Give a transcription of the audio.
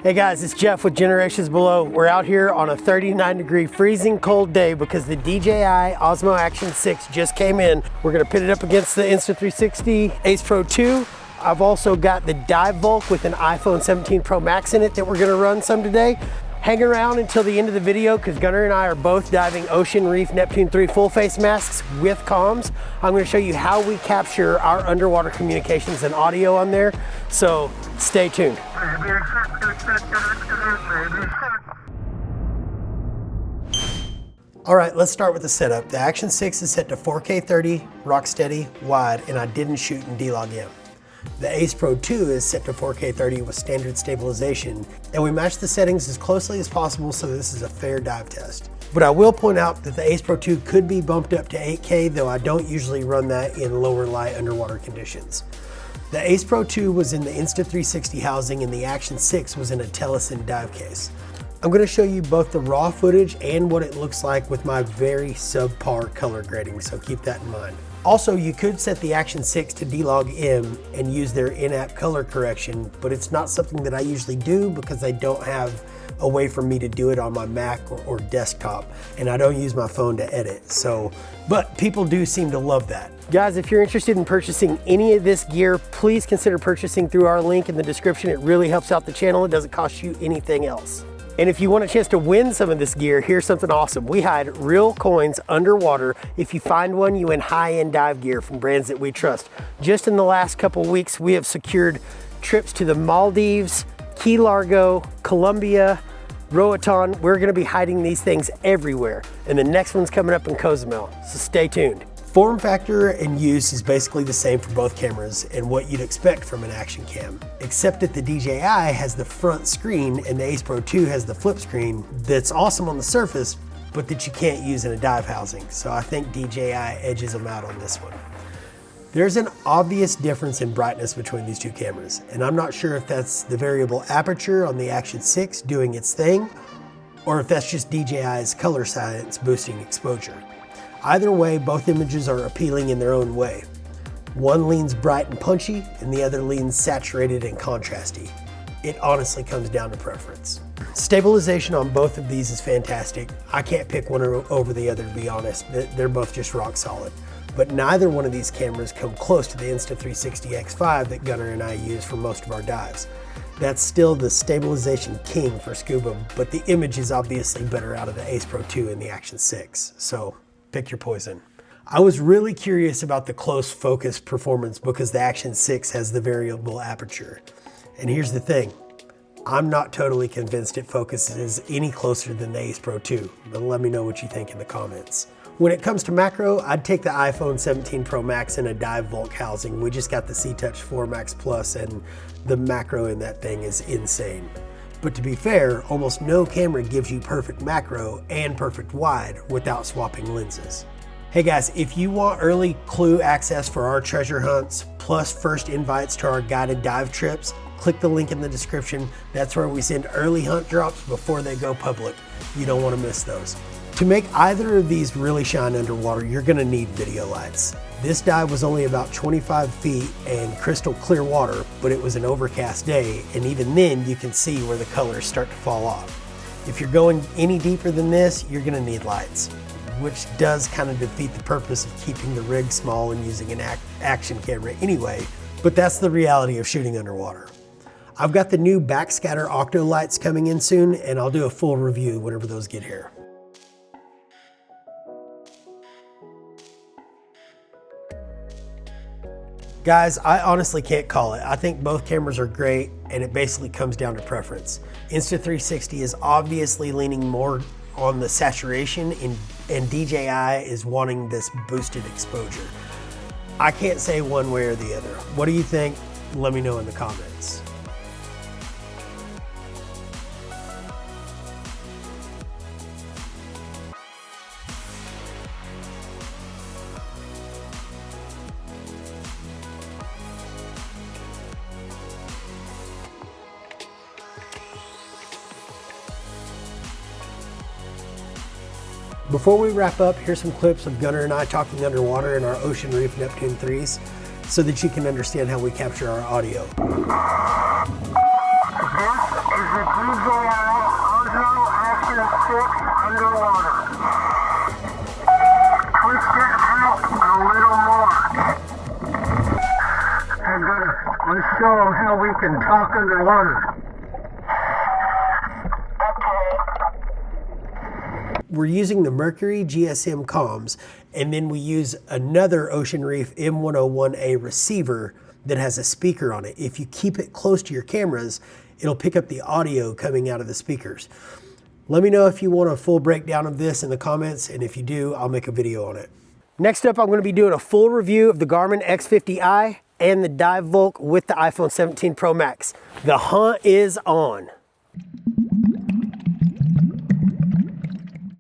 Hey guys, it's Jeff with Generations Below. We're out here on a 39-degree freezing cold day because the DJI Osmo Action 6 just came in. We're gonna pit it up against the Insta360 Ace Pro 2. I've also got the Dive Bulk with an iPhone 17 Pro Max in it that we're gonna run some today. Hang around until the end of the video because Gunnar and I are both diving Ocean, Reef, Neptune 3 full face masks with comms. I'm gonna show you how we capture our underwater communications and audio on there, so stay tuned. All right, let's start with the setup. The Action 6 is set to 4K 30, rock steady, wide, and I didn't shoot in D-Log M. The Ace Pro 2 is set to 4K 30 with standard stabilization, and we match the settings as closely as possible so this is a fair dive test. But I will point out that the Ace Pro 2 could be bumped up to 8K, though I don't usually run that in lower light underwater conditions. The Ace Pro 2 was in the Insta360 housing and the Action 6 was in a Tellison dive case. I'm going to show you both the raw footage and what it looks like with my very subpar color grading, so keep that in mind. Also, you could set the Action 6 to D-Log M and use their in-app color correction, but it's not something that I usually do because I don't have a way for me to do it on my Mac or desktop, and I don't use my phone to edit, but people do seem to love that. Guys, if you're interested in purchasing any of this gear, please consider purchasing through our link in the description. It really helps out the channel. It doesn't cost you anything else. And if you want a chance to win some of this gear, here's something awesome. We hide real coins underwater. If you find one, you win high-end dive gear from brands that we trust. Just in the last couple weeks, we have secured trips to the Maldives, Key Largo, Colombia, Roatan. We're gonna be hiding these things everywhere. And the next one's coming up in Cozumel, so stay tuned. Form factor and use is basically the same for both cameras and what you'd expect from an action cam, except that the DJI has the front screen and the Ace Pro 2 has the flip screen that's awesome on the surface, but that you can't use in a dive housing. So I think DJI edges them out on this one. There's an obvious difference in brightness between these two cameras, and I'm not sure if that's the variable aperture on the Action 6 doing its thing, or if that's just DJI's color science boosting exposure. Either way, both images are appealing in their own way. One leans bright and punchy, and the other leans saturated and contrasty. It honestly comes down to preference. Stabilization on both of these is fantastic. I can't pick one over the other, to be honest. They're both just rock solid. But neither one of these cameras come close to the Insta360 X5 that Gunnar and I use for most of our dives. That's still the stabilization king for scuba, but the image is obviously better out of the Ace Pro 2 and the Action 6. So pick your poison. I was really curious about the close focus performance because the Action 6 has the variable aperture. And here's the thing, I'm not totally convinced it focuses any closer than the Ace Pro 2, but let me know what you think in the comments. When it comes to macro, I'd take the iPhone 17 Pro Max in a Dive Bulk housing. We just got the C-Touch 4 Max Plus and the macro in that thing is insane. But to be fair, almost no camera gives you perfect macro and perfect wide without swapping lenses. Hey guys, if you want early clue access for our treasure hunts, plus first invites to our guided dive trips, click the link in the description. That's where we send early hunt drops before they go public. You don't want to miss those. To make either of these really shine underwater, you're gonna need video lights. This dive was only about 25 feet and crystal clear water, but it was an overcast day, and even then you can see where the colors start to fall off. If you're going any deeper than this, you're gonna need lights, which does kind of defeat the purpose of keeping the rig small and using an action camera anyway, but that's the reality of shooting underwater. I've got the new backscatter octo lights coming in soon, and I'll do a full review whenever those get here. Guys, I honestly can't call it. I think both cameras are great, and it basically comes down to preference. Insta360 is obviously leaning more on the saturation, and DJI is wanting this boosted exposure. I can't say one way or the other. What do you think? Let me know in the comments. Before we wrap up, here's some clips of Gunnar and I talking underwater in our Ocean, Reef, Neptune 3s so that you can understand how we capture our audio. Let's show them how we can talk underwater. We're using the Mercury GSM comms, and then we use another Ocean Reef M101A receiver that has a speaker on it. If you keep it close to your cameras, it'll pick up the audio coming out of the speakers. Let me know if you want a full breakdown of this in the comments, and if you do, I'll make a video on it. Next up, I'm going to be doing a full review of the Garmin X50i and the Dive Volk with the iPhone 17 Pro Max. The hunt is on.